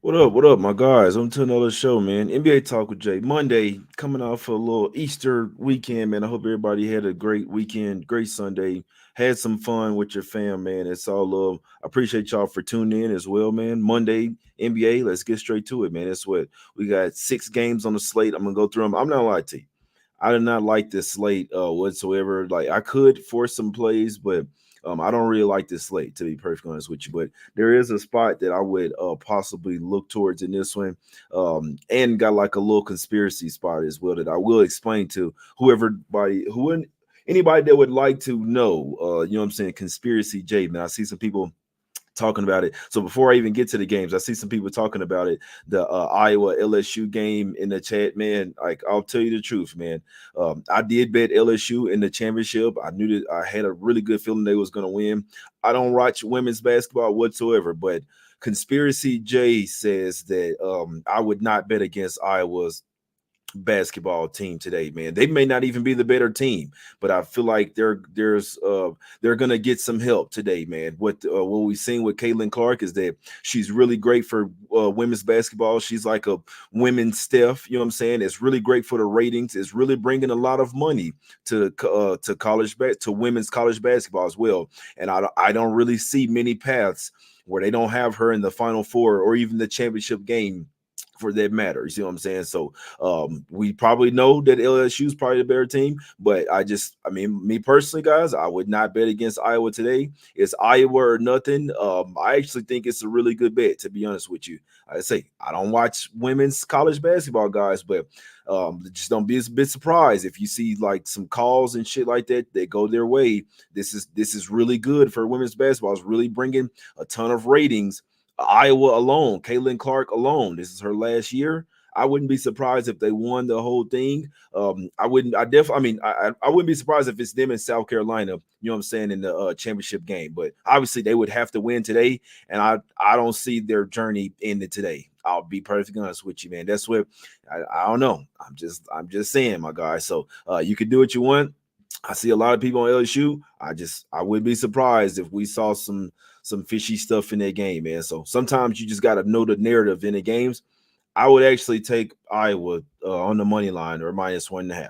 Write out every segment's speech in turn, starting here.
What up? What up, my guys? On to another show, man. NBA Talk with Jay. Monday, coming off a little Easter weekend, man. I hope everybody had a great weekend, great Sunday. Had some fun with your fam, man. It's all love. I appreciate y'all for tuning in as well, man. Monday, NBA. Let's get straight to it, man. That's what we got. 6 games on the slate. I'm gonna go through them. I'm not gonna lie to you. I did not like this slate whatsoever. Like I could force some plays, but I don't really like this slate to be perfectly honest with you. But there is a spot that I would possibly look towards in this one, and got like a little conspiracy spot as well that I will explain to anybody that would like to know. You know what I'm saying? Conspiracy J, man. I see some people talking about it. So before I even get to the games, I see some people talking about it. The Iowa LSU game in the chat, man. Like I'll tell you the truth, man. I did bet LSU in the championship. I knew that I had a really good feeling they was going to win. I don't watch women's basketball whatsoever, but Conspiracy J says that I would not bet against Iowa's basketball team today, man. They may not even be the better team, but I feel like they're gonna get some help today, man. What we've seen with Caitlin Clark is that she's really great for women's basketball. She's like a women's Steph, you know what I'm saying? It's really great for the ratings. It's really bringing a lot of money to women's college basketball as well. And I don't really see many paths where they don't have her in the Final Four or even the championship game for that matter. You see what I'm saying? So we probably know that LSU is probably the better team, but I mean, me personally, guys, I would not bet against Iowa today. It's Iowa or nothing. I actually think it's a really good bet, to be honest with you. I say I don't watch women's college basketball, guys, but just don't be a bit surprised if you see like some calls and shit like that that go their way. This is really good for women's basketball. It's really bringing a ton of ratings. Iowa alone, Caitlin Clark alone. This is her last year. I wouldn't be surprised if they won the whole thing. I wouldn't. I mean, I wouldn't be surprised if it's them in South Carolina. You know what I'm saying, in the championship game. But obviously, they would have to win today, and I don't see their journey ended today. I'll be perfectly honest with you, man. That's what I don't know. I'm just saying, my guy. So you can do what you want. I see a lot of people on LSU. I would be surprised if we saw some fishy stuff in that game, man. So sometimes you just got to know the narrative in the games. I would actually take Iowa on the money line or -1.5.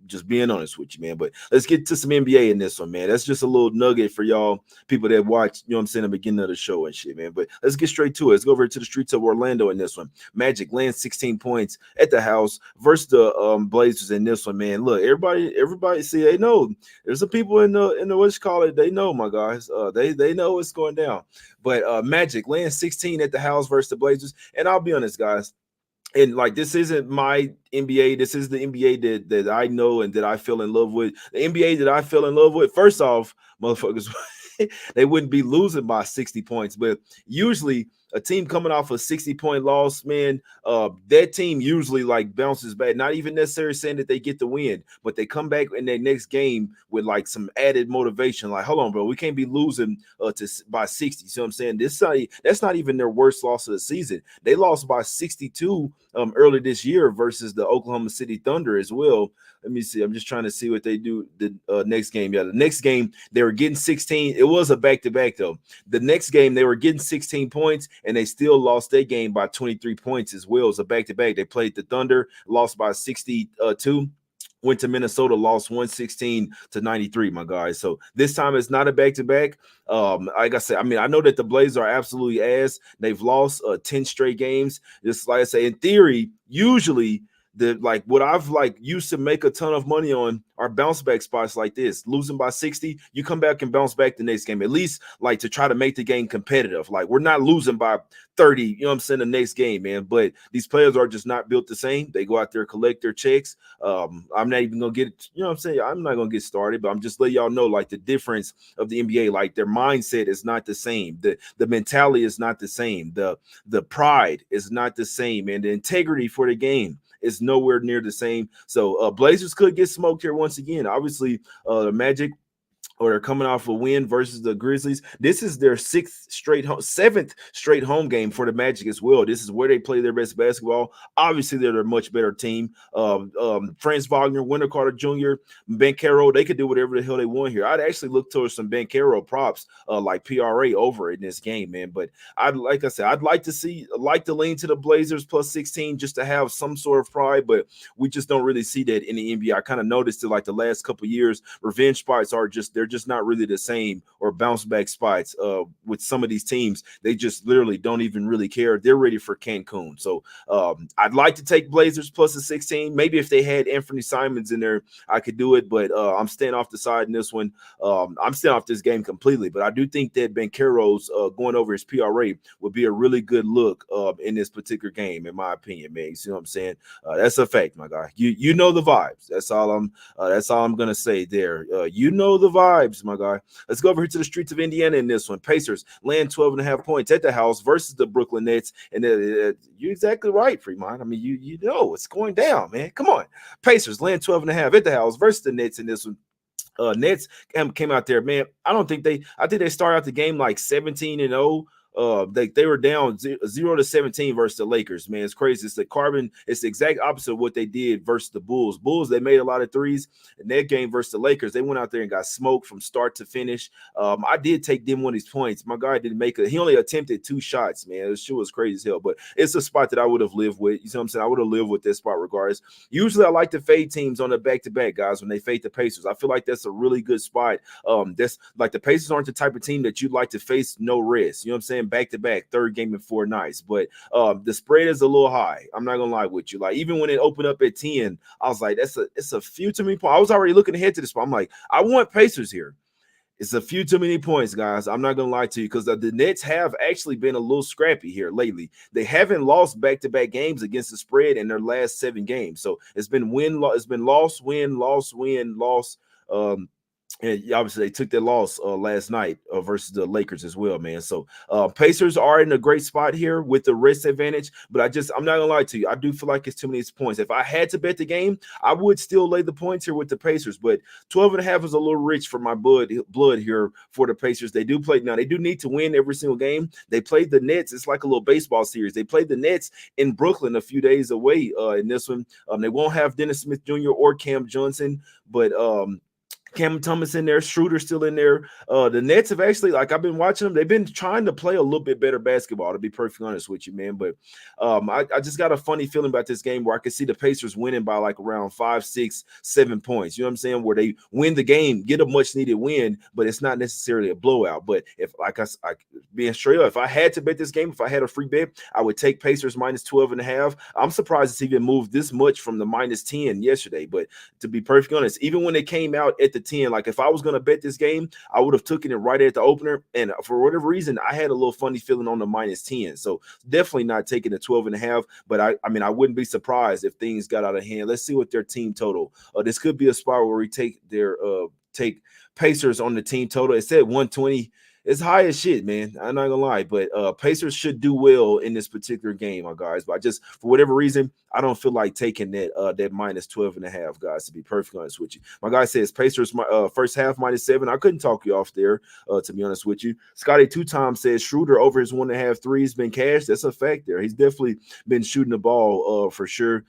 Just being honest with you, man. But let's get to some NBA in this one, man. That's just a little nugget for y'all people that watch, you know what I'm saying, the beginning of the show and shit, man. But let's get straight to it. Let's go over to the streets of Orlando in this one. Magic lands 16 points at the house versus the Blazers in this one, man. Look, everybody see, they know. There's some people in the what you call it, they know, my guys. They know what's going down. But Magic lands 16 at the house versus the Blazers. And I'll be honest, guys, and like this isn't my NBA. This is the NBA that I know and that I fell in love with. The NBA that I fell in love with. First off, motherfuckers, they wouldn't be losing by 60 points. But usually a team coming off a 60-point loss, man, that team usually like bounces back. Not even necessarily saying that they get the win, but they come back in their next game with like some added motivation. Like, hold on, bro, we can't be losing by 60. See what I'm saying? That's not even their worst loss of the season. They lost by 62 early this year versus the Oklahoma City Thunder as well. Let me see. I'm just trying to see what they do the next game. Yeah, the next game they were getting 16. It was a back-to-back though. The next game they were getting 16 points and they still lost their game by 23 points as well. It's a back-to-back. They played the Thunder, lost by 62. Went to Minnesota, lost 116-93, my guys. So this time it's not a back-to-back. Like I said, I mean, I know that the Blazers are absolutely ass. They've lost 10 straight games. Just like I say, in theory, usually what I've like used to make a ton of money on are bounce back spots like this. Losing by 60, you come back and bounce back the next game. At least like to try to make the game competitive. Like we're not losing by 30, you know what I'm saying, the next game, man. But these players are just not built the same. They go out there, collect their checks. I'm not even gonna get, you know what I'm saying? I'm not gonna get started, but I'm just letting y'all know like the difference of the NBA. Like their mindset is not the same. The mentality is not the same. The pride is not the same, and the integrity for the game is nowhere near the same. So Blazers could get smoked here once again. Obviously, Magic or they're coming off a win versus the Grizzlies. This is their seventh straight home game for the Magic as well. This is where they play their best basketball. Obviously, they're a much better team. Franz Wagner, Wendell Carter Jr., Bankero, they could do whatever the hell they want here. I'd actually look towards some Bankero props like PRA over in this game, man. But like I said, I'd like to lean to the Blazers plus 16 just to have some sort of pride, but we just don't really see that in the NBA. I kind of noticed it like the last couple of years. Revenge spots they're just not really the same, or bounce back spots with some of these teams. They just literally don't even really care. They're ready for Cancun. So I'd like to take Blazers plus a 16. Maybe if they had Anthony Simons in there, I could do it, but I'm staying off the side in this one. I'm staying off this game completely, but I do think that Bankero's going over his PRA would be a really good look in this particular game, in my opinion, man. You see what I'm saying? That's a fact, my guy. You know the vibes. That's all I'm gonna say there. You know the vibes, my guy. Let's go over here to the streets of Indiana in this one. Pacers land 12.5 points at the house versus the Brooklyn Nets, and you're exactly right, Fremont. I mean, you know it's going down, man. Come on, Pacers land 12.5 at the house versus the Nets in this one. Nets came out there, man. I think they started out the game like 17-0. They were down 0-17 versus the Lakers, man. It's crazy. It's the exact opposite of what they did versus the Bulls. They made a lot of threes in that game versus the Lakers. They went out there and got smoked from start to finish. I did take them one of these points. My guy didn't make it. He only attempted 2 shots, man. This shit was crazy as hell, but it's a spot that I would have lived with. You see what I'm saying? I would have lived with this spot regardless. Usually I like to fade teams on the back-to-back, guys, when they fade the Pacers. I feel like that's a really good spot. That's like the Pacers aren't the type of team that you'd like to face no rest. You know what I'm saying? Back-to-back, third game in 4 nights. But the spread is a little high. I'm not gonna lie with you. Like, even when it opened up at 10, I was like, it's a few too many points. I was already looking ahead to this spot. I'm like, I want Pacers here. It's a few too many points, guys. I'm not gonna lie to you, because the Nets have actually been a little scrappy here lately. They haven't lost back-to-back games against the spread in their last 7 games. So it's been loss, win, loss, win, loss. And obviously they took their loss last night versus the Lakers as well, man. So Pacers are in a great spot here with the rest advantage, but I'm not gonna lie to you, I do feel like it's too many points. If I had to bet the game, I would still lay the points here with the Pacers, but 12.5 is a little rich for my blood here for the Pacers. They do need to win every single game. They played the Nets. It's like a little baseball series. They played the Nets in Brooklyn a few days away in this one. They won't have Dennis Smith Jr. or Cam Johnson, but Cam Thomas in there, Schroeder still in there. The Nets have actually, like, I've been watching them. They've been trying to play a little bit better basketball, to be perfectly honest with you, man. But I just got a funny feeling about this game where I could see the Pacers winning by like around 5, 6, 7 points. You know what I'm saying? Where they win the game, get a much needed win, but it's not necessarily a blowout. But if, like I being straight up, if I had to bet this game, if I had a free bet, I would take Pacers minus 12.5. I'm surprised it's even moved this much from the minus 10 yesterday. But to be perfectly honest, even when it came out at the 10, like if I was going to bet this game, I would have taken it right at the opener, and for whatever reason I had a little funny feeling on the minus 10, so definitely not taking the 12.5. But I mean, I wouldn't be surprised if things got out of hand. Let's see what their team total, this could be a spot where we take Pacers on the team total. It said 120. It's high as shit, man. I'm not gonna lie, but Pacers should do well in this particular game, my guys. But I just, for whatever reason, I don't feel like taking that minus 12.5, guys, to be perfectly honest with you. My guy says Pacers first half minus 7. I couldn't talk you off there, to be honest with you. Scotty 2 times says Schroeder over his 1.5 threes been cashed. That's a fact there. He's definitely been shooting the ball for sure.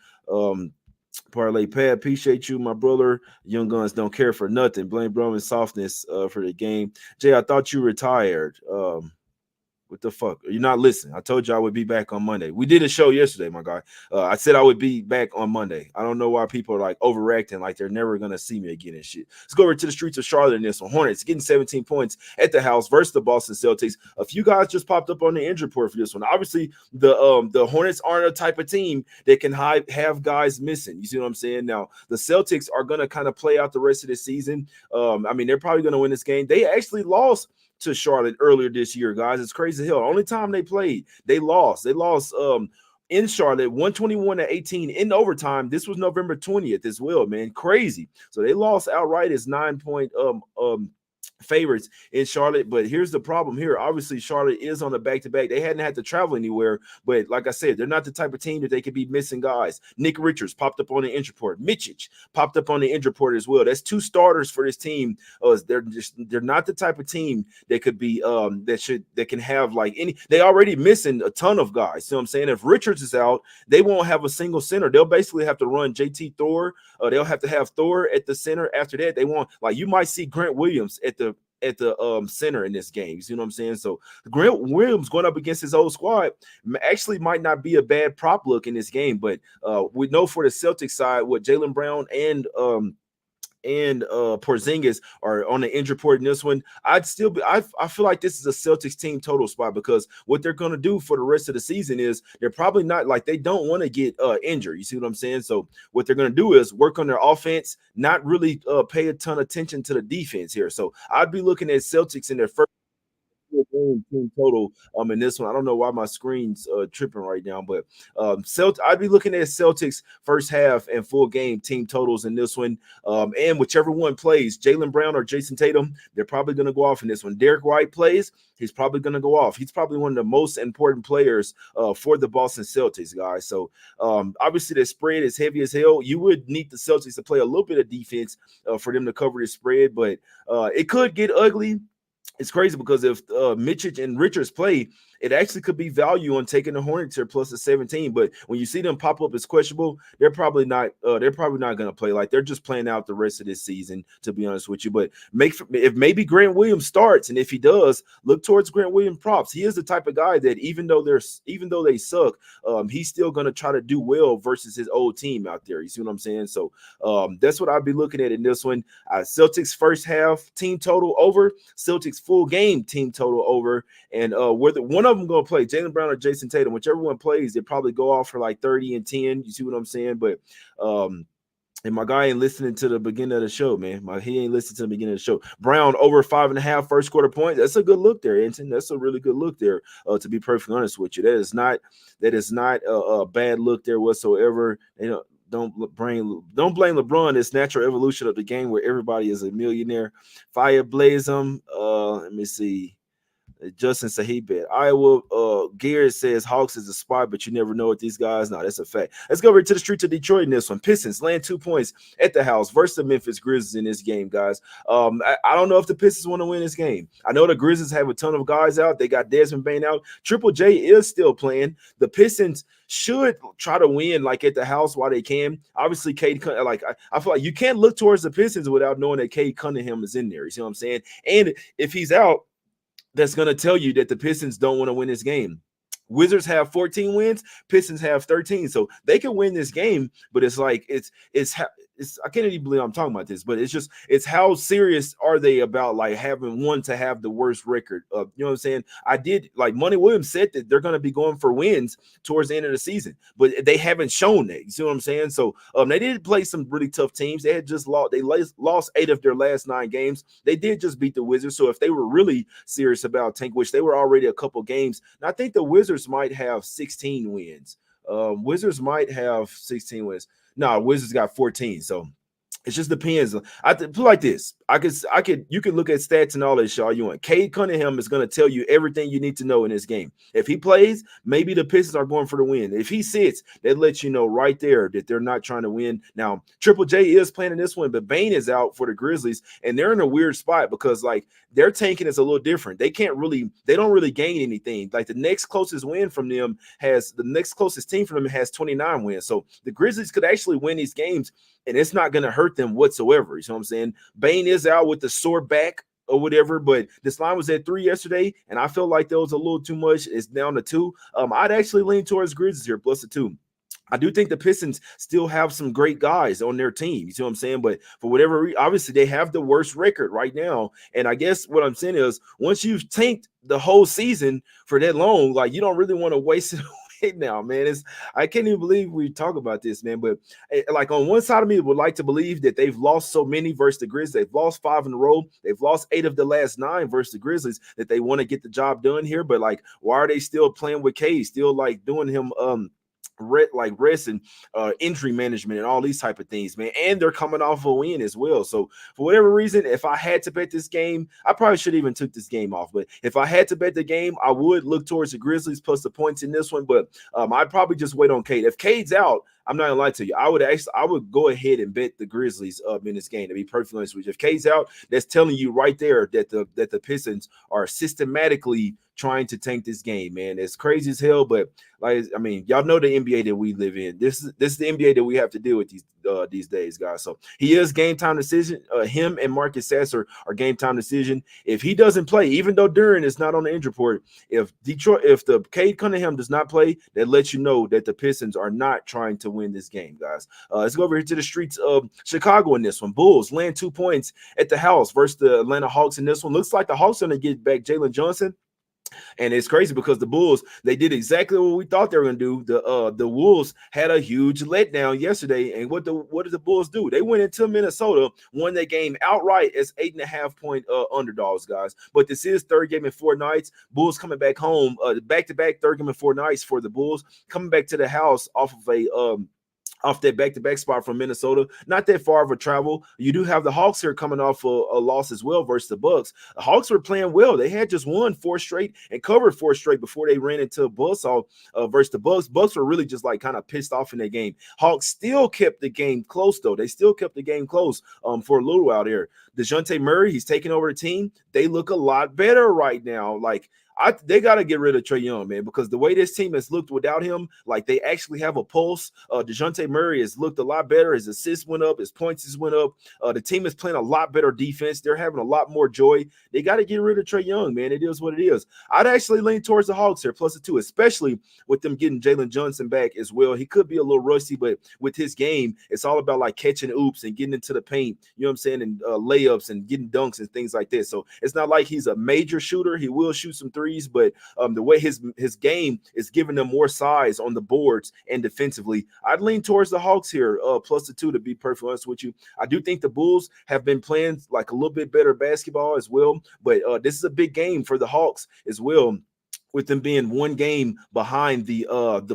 Parlay Pad, appreciate you, my brother. Young Guns don't care for nothing. Blame Brumman's softness for the game. Jay, I thought you retired. What the fuck? You're not listening. I told you I would be back on Monday. We did a show yesterday, my guy. I said I would be back on Monday. I don't know why people are like overreacting like they're never going to see me again and shit. Let's go over to the streets of Charlotte in this one. Hornets getting 17 points at the house versus the Boston Celtics. A few guys just popped up on the injury report for this one. Obviously, the Hornets aren't a type of team that can have guys missing. You see what I'm saying? Now, the Celtics are going to kind of play out the rest of the season. I mean, they're probably going to win this game. They actually lost to Charlotte earlier this year, guys. It's crazy hell. Only time they played, they lost. They lost in Charlotte 121-18 in overtime. This was November 20th as well, man. Crazy. So they lost outright as 9-point favorites in Charlotte. But here's the problem here. Obviously, Charlotte is on a back-to-back. They hadn't had to travel anywhere. But like I said, they're not the type of team that they could be missing guys. Nick Richards popped up on the injury report. Mitchich popped up on the injury report as well. That's two starters for this team. They're not the type of team that could be that can have like any. They already missing a ton of guys. You know what I'm saying? If Richards is out, they won't have a single center. They'll basically have to run JT Thor. They'll have to have Thor at the center. After that, they won't, like, you might see Grant Williams at the center in this game. You know what I'm saying? So Grant Williams going up against his old squad actually might not be a bad prop look in this game. But we know for the Celtics side, what Jaylen Brown and Porzingis are on the injury report in this one. I feel like this is a Celtics team total spot, because what they're going to do for the rest of the season is they're probably not, like, they don't want to get injured. You see what I'm saying? So what they're going to do is work on their offense, not really pay a ton of attention to the defense here. So I'd be looking at Celtics in their first game team total in this one. I don't know why my screen's tripping right now, but I'd be looking at Celtics first half and full game team totals in this one. And whichever one plays, Jaylen Brown or Jason Tatum, they're probably going to go off in this one. Derek White plays, he's probably going to go off. He's probably one of the most important players for the Boston Celtics, guys. So obviously the spread is heavy as hell. You would need the Celtics to play a little bit of defense for them to cover the spread, but it could get ugly. It's crazy because if Mitchich and Richards play, it actually could be value on taking the Hornets here plus the 17. But when you see them pop up as questionable, they're probably not going to play. Like, they're just playing out the rest of this season, to be honest with you. But if maybe Grant Williams starts, and if he does, look towards Grant Williams props. He is the type of guy that even though they suck, he's still going to try to do well versus his old team out there. You see what I'm saying? So that's what I'd be looking at in this one. Celtics first half team total over, Celtics full game team total over, and whether one of them going to play, Jaylen Brown or Jason Tatum, whichever one plays, they probably go off for like 30 and 10. You see what I'm saying? But and my guy ain't listening to the beginning of the show, man. He ain't listening to the beginning of the show. Brown over 5.5 first quarter points. That's a good look there, Anton. That's a really good look there. To be perfectly honest with you, that is not a bad look there whatsoever. Don't blame LeBron. It's natural evolution of the game where everybody is a millionaire. Fire blaze them. Let me see. Justin Sahibet. Iowa Garrett says Hawks is a spot, but you never know with these guys. No, that's a fact. Let's go over to the streets of Detroit in this one. Pistons land 2 points at the house versus the Memphis Grizzlies in this game, guys. I don't know if the Pistons want to win this game. I know the Grizzlies have a ton of guys out. They got Desmond Bane out. Triple J is still playing. The Pistons should try to win like at the house while they can. Obviously, I feel like you can't look towards the Pistons without knowing that Cade Cunningham is in there. You see what I'm saying? And if he's out, that's going to tell you that the Pistons don't want to win this game. Wizards have 14 wins, Pistons have 13. So they can win this game, but it's like it's I can't even believe I'm talking about this, but it's how serious are they about like having one to have the worst record of, you know what I'm saying? I did, like, Money Williams said that they're going to be going for wins towards the end of the season, but they haven't shown that. You see what I'm saying? So they did play some really tough teams. They had just lost 8 of their last 9 games. They did just beat the Wizards. So if they were really serious about tank, which they were already a couple games, and I think the Wizards might have 16 wins. Wizards might have 16 wins. No, Wizards got 14. So it just depends. I put like this. You can look at stats and all that shit all you want. Cade Cunningham is going to tell you everything you need to know in this game. If he plays, maybe the Pistons are going for the win. If he sits, that lets you know right there that they're not trying to win. Now, Triple J is playing in this one, but Bane is out for the Grizzlies, and they're in a weird spot because, like, their tanking is a little different. They don't really gain anything. Like, the next closest team from them has 29 wins. So the Grizzlies could actually win these games, and it's not going to hurt them whatsoever. You know what I'm saying? Bane is out with the sore back or whatever, but this line was at 3 yesterday, and I felt like that was a little too much. It's down to 2. I'd actually lean towards Grizzlies here, plus the 2. I do think the Pistons still have some great guys on their team. You see what I'm saying? But for whatever reason, obviously they have the worst record right now. And I guess what I'm saying is, once you've tanked the whole season for that long, like, you don't really want to waste it away now, man. I can't even believe we talk about this, man. But like, on one side of me would like to believe that they've lost so many versus the Grizzlies. They've lost 5 in a row. They've lost 8 of the last 9 versus the Grizzlies, that they want to get the job done here. But, like, why are they still playing with Cade? Still, like, doing him rest and injury management and all these type of things, man. And they're coming off a win as well. So for whatever reason, if I had to bet this game, I probably should even took this game off. But if I had to bet the game, I would look towards the Grizzlies plus the points in this one. But I'd probably just wait on Cade. If Cade's out, I'm not gonna lie to you. I would go ahead and bet the Grizzlies in this game. To be perfectly honest with you, if Cade's out, that's telling you right there that the Pistons are systematically trying to tank this game, man. It's crazy as hell, but like I mean, y'all know the NBA that we live in. This is the NBA that we have to deal with these days, guys. So he is game time decision. Him and Marcus Sasser are game time decision. If he doesn't play, even though Duran is not on the injury report, if the Cade Cunningham does not play, that lets you know that the Pistons are not trying to win this game, guys. Let's go over here to the streets of Chicago in this one. Bulls land 2 points at the house versus the Atlanta Hawks in this one. Looks like the Hawks are going to get back Jalen Johnson. And it's crazy because the Bulls, they did exactly what we thought they were going to do. The Wolves had a huge letdown yesterday. And what did the Bulls do? They went into Minnesota, won that game outright as 8.5-point underdogs, guys. But this is third game in 4 nights. Bulls coming back home, back-to-back third game in 4 nights for the Bulls, coming back to the house off that back-to-back spot from Minnesota. Not that far of a travel. You do have the Hawks here coming off a loss as well versus the Bucks. The Hawks were playing well. They had just won 4 straight and covered 4 straight before they ran into a buzzsaw versus the Bucks. Bucks were really just like kind of pissed off in that game. Hawks still kept the game close, though. They still kept the game close for a little while there. DeJounte Murray, he's taking over the team. They look a lot better right now. Like, they got to get rid of Trae Young, man, because the way this team has looked without him, like they actually have a pulse. DeJounte Murray has looked a lot better. His assists went up. His points has went up. The team is playing a lot better defense. They're having a lot more joy. They got to get rid of Trae Young, man. It is what it is. I'd actually lean towards the Hawks here, plus the 2, especially with them getting Jalen Johnson back as well. He could be a little rusty, but with his game, it's all about like catching oops and getting into the paint, you know what I'm saying, and layups and getting dunks and things like that. So it's not like he's a major shooter. He will shoot some threes, but the way his game is giving them more size on the boards and defensively, I'd lean towards the Hawks here, plus the 2, to be perfectly honest with you. I do think the Bulls have been playing like a little bit better basketball as well, but this is a big game for the Hawks as well, with them being 1 game behind the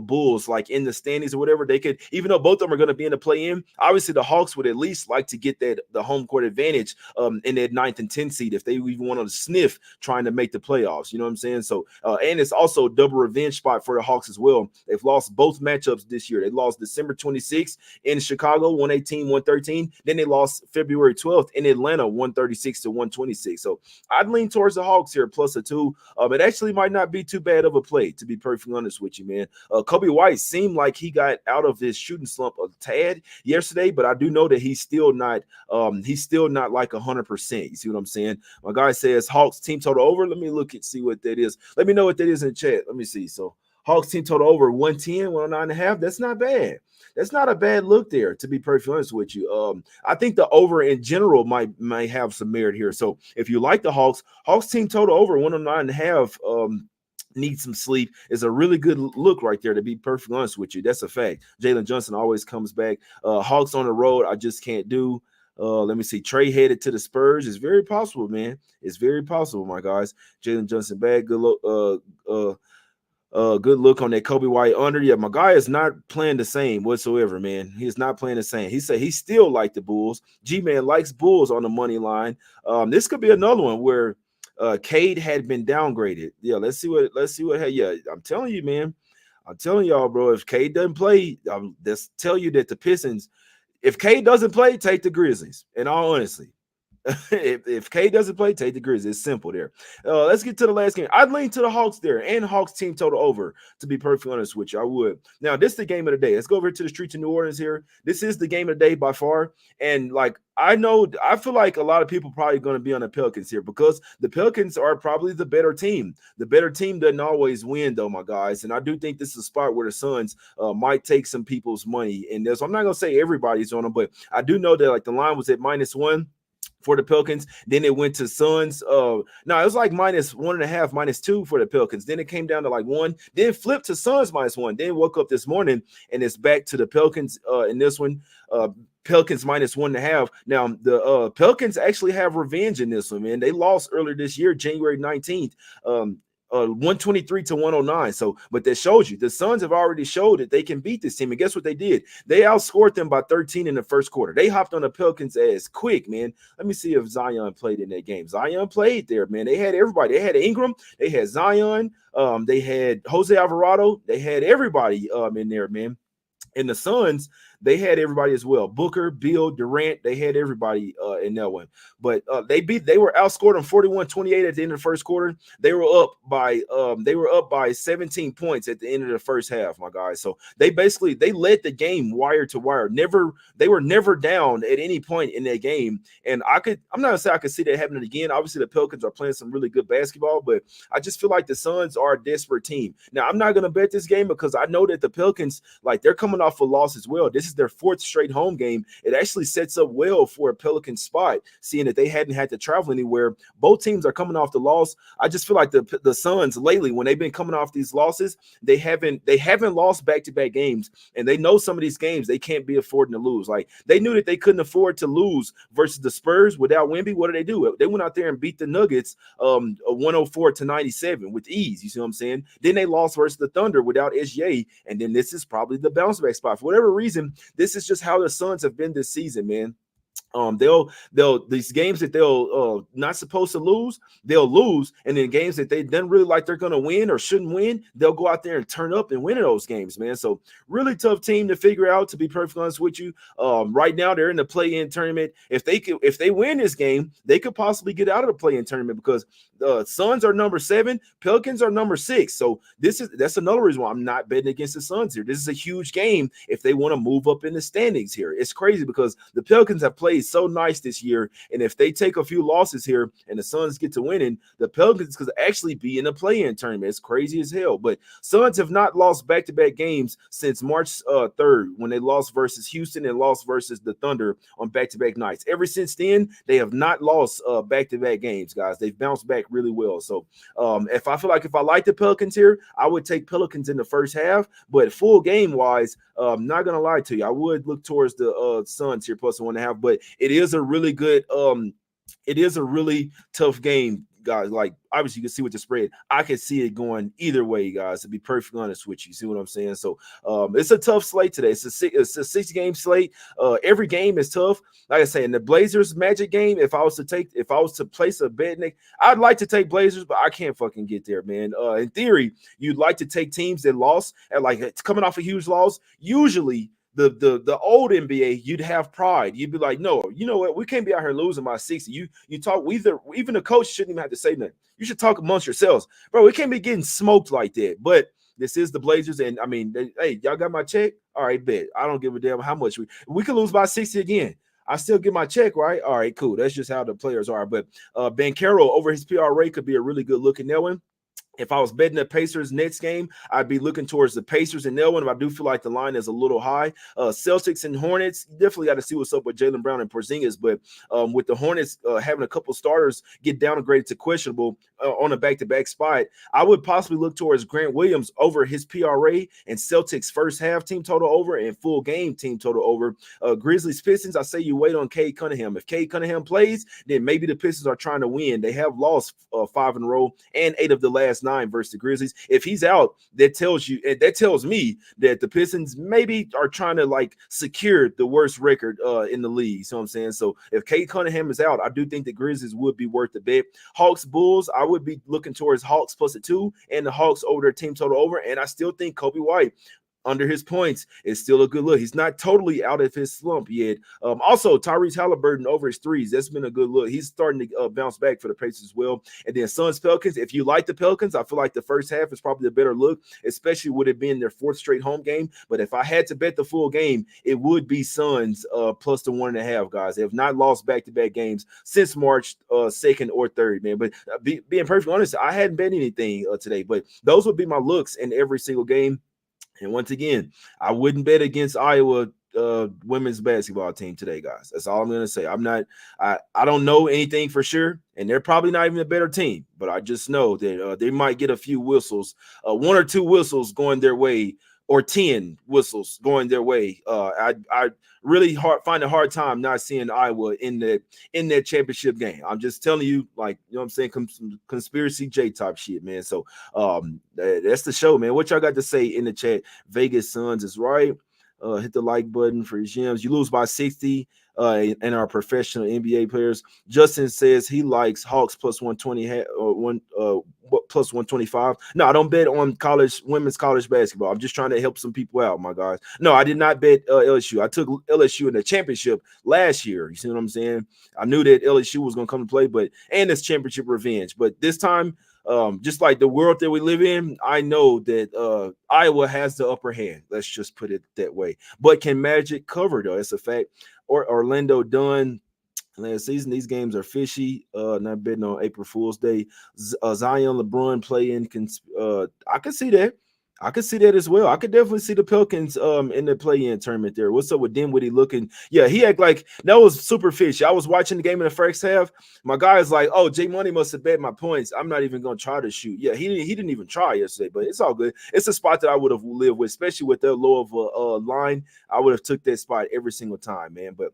Bulls, like in the standings or whatever. They could, even though both of them are going to be in the play-in, obviously the Hawks would at least like to get the home court advantage in that 9th and 10th seed if they even want to sniff trying to make the playoffs. You know what I'm saying? So, and it's also a double revenge spot for the Hawks as well. They've lost both matchups this year. They lost December 26th in Chicago, 118-113. Then they lost February 12th in Atlanta, 136-126. So I'd lean towards the Hawks here, plus a 2. It actually might not be too bad of a play, to be perfectly honest with you, man. Kobe White seemed like he got out of his shooting slump a tad yesterday, but I do know that he's still not like 100%. You see what I'm saying? My guy says Hawks team total over. Let me look and see what that is. Let me know what that is in chat. Let me see. So Hawks team total over 110, 109.5. That's not bad. That's not a bad look there, to be perfectly honest with you. I think the over in general might have some merit here. So if you like the Hawks team total over 109.5, need some sleep, is a really good look right there, to be perfectly honest with you. That's a fact. Jalen Johnson always comes back. Hawks on the road, I just can't do. Let me see. Trey headed to the Spurs. It's very possible, man. It's very possible, my guys. Jalen Johnson back. Good look. Good look on that Kobe White under. Yeah, my guy is not playing the same whatsoever, man. He's not playing the same. He said he still like the Bulls. G-Man likes Bulls on the money line. This could be another one where Cade had been downgraded. Yeah, let's see what. Yeah, I'm telling you, man. I'm telling y'all, bro. If Cade doesn't play, let's tell you that the Pistons. If Cade doesn't play, take the Grizzlies. In all honesty, if Cade doesn't play, take the Grizzlies. It's simple there. Let's get to the last game. I'd lean to the Hawks there and Hawks team total over, to be perfectly honest with you. I would. Now, this is the game of the day. Let's go over to the streets of New Orleans here. This is the game of the day by far. And like, I feel like a lot of people probably going to be on the Pelicans here because the Pelicans are probably the better team. The better team doesn't always win, though, my guys. And I do think this is a spot where the Suns might take some people's money in this. I'm not going to say everybody's on them, but I do know that like the line was at -1 for the Pelicans. Then it went to Suns. No, it was like -1.5, -2 for the Pelicans. Then it came down to like 1. Then flipped to Suns -1. Then woke up this morning and it's back to the Pelicans in this one. Pelicans -1.5. Now, the Pelicans actually have revenge in this one, man. They lost earlier this year, January 19th. 123 to 109. So, but that shows you the Suns have already showed that they can beat this team. And guess what they did? They outscored them by 13 in the first quarter. They hopped on the Pelicans' ass quick, man. Let me see if Zion played in that game. Zion played there, man. They had everybody. They had Ingram. They had Zion. They had Jose Alvarado. They had everybody in there, man. And the Suns, they had everybody as well. Booker, Bill, Durant, they had everybody in that one. But they were outscored on 41-28 at the end of the first quarter. They were up by 17 points at the end of the first half, my guys. So they led the game wire to wire. They were never down at any point in that game. And I'm not gonna say I could see that happening again. Obviously, the Pelicans are playing some really good basketball, but I just feel like the Suns are a desperate team. Now, I'm not gonna bet this game because I know that the Pelicans, like, they're coming off a loss as well. This is their fourth straight home game. It actually sets up well for a Pelican spot, seeing that they hadn't had to travel anywhere. Both teams are coming off the loss. I just feel like the Suns lately, when they've been coming off these losses, they haven't lost back-to-back games, and they know some of these games they can't be affording to lose. Like, they knew that they couldn't afford to lose versus the Spurs without Wemby. What did they do? They went out there and beat the Nuggets 104-97 with ease. You see what I'm saying? Then they lost versus the Thunder without SGA, and then this is probably the bounce back spot. For whatever reason, this is just how the Suns have been this season, man. They'll these games that they'll not supposed to lose, they'll lose, and then games that they don't really like they're gonna win or shouldn't win, they'll go out there and turn up and win in those games, man. So really tough team to figure out, to be perfectly honest with you. Right now they're in the play-in tournament. If they win this game, they could possibly get out of the play-in tournament because the Suns are number 7, Pelicans are number 6. So that's another reason why I'm not betting against the Suns here. This is a huge game if they want to move up in the standings here. It's crazy because the Pelicans have played so nice this year, and if they take a few losses here and the Suns get to winning, the Pelicans could actually be in the play-in tournament. It's crazy as hell. But Suns have not lost back-to-back games since March 3rd, when they lost versus Houston and lost versus the Thunder on back-to-back nights. Ever since then, they have not lost back-to-back games, guys. They've bounced back really well. So if I like the Pelicans here, I would take Pelicans in the first half. But full game wise, not gonna lie to you, I would look towards the Suns here plus 1.5. But it is a really good it is a really tough game, guys. Like, obviously you can see with the spread, I can see it going either way, guys, to be perfectly honest with you. See what I'm saying? So it's a tough slate today. It's a 6-game slate. Every game is tough. Like I say, in the Blazers Magic game, if I was to place a bet, Nick, I'd like to take Blazers, but I can't fucking get there, man. In theory, you'd like to take teams that lost, and like, it's coming off a huge loss. Usually the old NBA, you'd have pride. You'd be like, no, you know what? We can't be out here losing by 60. You talk, even the coach shouldn't even have to say nothing. You should talk amongst yourselves, bro. We can't be getting smoked like that. But this is the Blazers, and I mean, hey, y'all got my check? All right, bet. I don't give a damn how much we could lose by 60 again. I still get my check, right? All right, cool. That's just how the players are. But Banchero over his PRA could be a really good look in that one. If I was betting the Pacers Nets game, I'd be looking towards the Pacers in that one. I do feel like the line is a little high. Celtics and Hornets, definitely got to see what's up with Jaylen Brown and Porzingis. But with the Hornets having a couple starters get downgraded to questionable on a back-to-back spot, I would possibly look towards Grant Williams over his PRA and Celtics first half team total over and full game team total over. Grizzlies Pistons, I say you wait on Cade Cunningham. If Cade Cunningham plays, then maybe the Pistons are trying to win. They have lost 5 in a row and 8 of the last 9 versus the Grizzlies. If he's out, that tells me that the Pistons maybe are trying to like secure the worst record in the league. So I'm saying, so if Cade Cunningham is out, I do think the Grizzlies would be worth the bet. Hawks Bulls, I would be looking towards Hawks plus a 2 and the Hawks over their team total over. And I still think Kobe White under his points is still a good look. He's not totally out of his slump yet. Also, Tyrese Halliburton over his threes. That's been a good look. He's starting to bounce back for the Pacers as well. And then Suns Pelicans. If you like the Pelicans, I feel like the first half is probably the better look, especially with it being their 4th straight home game. But if I had to bet the full game, it would be Suns plus the 1.5, guys. They have not lost back-to-back games since March 2nd or 3rd, man. But being perfectly honest, I hadn't bet anything today. But those would be my looks in every single game. And once again, I wouldn't bet against Iowa women's basketball team today, guys. That's all I'm going to say. I don't know anything for sure, and they're probably not even a better team, but I just know that they might get a few whistles, 1 or 2 whistles going their way or 10 whistles going their way. I really find a hard time not seeing Iowa in that championship game. I'm just telling you, like, you know what I'm saying, some conspiracy J type shit, man. So that's the show, man. What y'all got to say in the chat? Vegas Suns is right. Hit the like button for Gems. You lose by 60 and our professional NBA players. Justin says he likes Hawks plus 120 plus 125. No, I don't bet on women's college basketball. I'm just trying to help some people out, my guys. No, I did not bet LSU. I took LSU in the championship last year. You see what I'm saying? I knew that LSU was going to come to play, and it's championship revenge. But this time, just like the world that we live in, I know that Iowa has the upper hand. Let's just put it that way. But can Magic cover, though? That's a fact. Or Orlando done last season. These games are fishy. Not betting on April Fool's Day. Zion, LeBron playing. I can see that. I could see that as well. I could definitely see the Pelicans in the play-in tournament there. What's up with Dinwiddie looking? Yeah, he act like that was super fishy. I was watching the game in the first half. My guy is like, "Oh, Jay Money must have bet my points. I'm not even gonna try to shoot." Yeah, he didn't even try yesterday, but it's all good. It's a spot that I would have lived with, especially with that low of a line. I would have took that spot every single time, man. But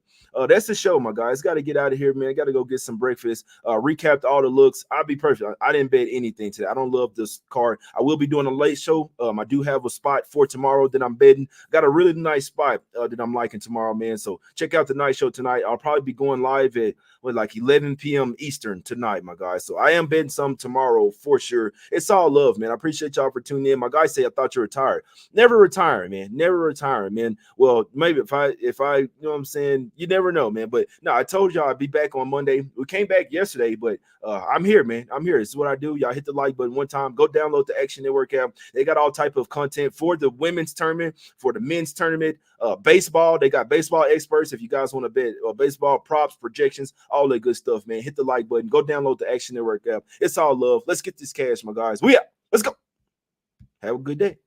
that's the show, my guys. Got to get out of here, man. Got to go get some breakfast. Recapped all the looks. I'll be perfect. I didn't bet anything today. I don't love this card. I will be doing a late show. I do have a spot for tomorrow that I'm betting. Got a really nice spot that I'm liking tomorrow, man. So check out the night show tonight. I'll probably be going live at like 11 p.m. Eastern tonight, my guys. So I am betting some tomorrow for sure. It's all love, man. I appreciate y'all for tuning in. My guy say I thought you were retired. Never retiring, man. Never retiring, man. Well, maybe if I, you know what I'm saying, you never know, man. But no, I told y'all I'd be back on Monday. We came back yesterday, but I'm here, man. I'm here. This is what I do. Y'all hit the like button one time. Go download the Action Network app. They got all type of content for the women's tournament, for the men's tournament, baseball. They got baseball experts. If you guys want to bet baseball props, projections, all that good stuff, man. Hit the like button. Go download the Action Network app. It's all love. Let's get this cash, my guys. We out. Let's go. Have a good day.